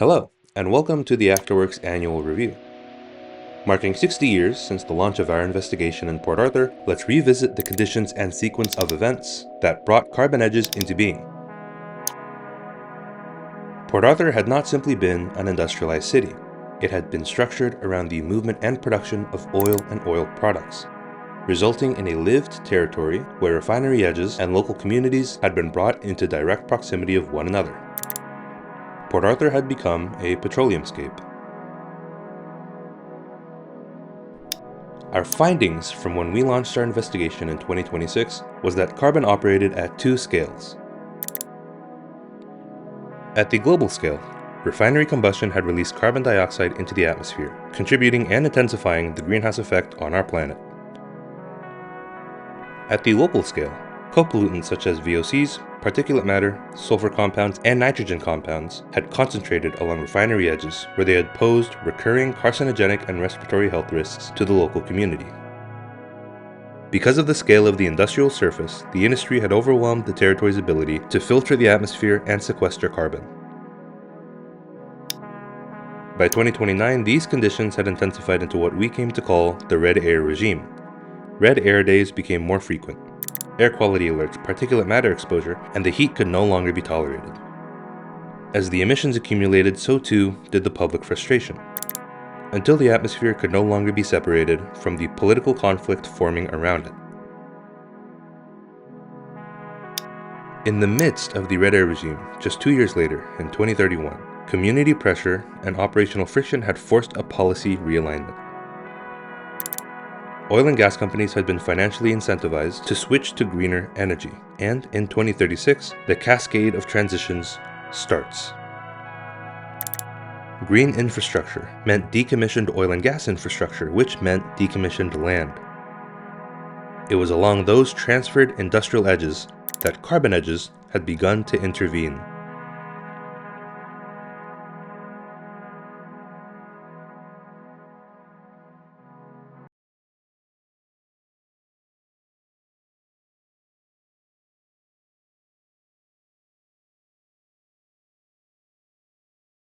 Hello, and welcome to the Afterworks Annual Review. Marking 60 years since the launch of our investigation in Port Arthur, let's revisit the conditions and sequence of events that brought carbon edges into being. Port Arthur had not simply been an industrialized city. It had been structured around the movement and production of oil and oil products, resulting in a lived territory where refinery edges and local communities had been brought into direct proximity of one another. Port Arthur had become a petroleumscape. Our findings from when we launched our investigation in 2026 was that carbon operated at two scales. At the global scale, refinery combustion had released carbon dioxide into the atmosphere, contributing and intensifying the greenhouse effect on our planet. At the local scale, co-pollutants such as VOCs, particulate matter, sulfur compounds, and nitrogen compounds had concentrated along refinery edges where they had posed recurring carcinogenic and respiratory health risks to the local community. Because of the scale of the industrial surface, the industry had overwhelmed the territory's ability to filter the atmosphere and sequester carbon. By 2029, these conditions had intensified into what we came to call the red air regime. Red air days became more frequent. Air quality alerts, particulate matter exposure, and the heat could no longer be tolerated. As the emissions accumulated, so too did the public frustration, until the atmosphere could no longer be separated from the political conflict forming around it. In the midst of the red air regime, just 2 years later, in 2031, community pressure and operational friction had forced a policy realignment. Oil and gas companies had been financially incentivized to switch to greener energy, and in 2036, the cascade of transitions starts. Green infrastructure meant decommissioned oil and gas infrastructure, which meant decommissioned land. It was along those transferred industrial edges that carbon edges had begun to intervene.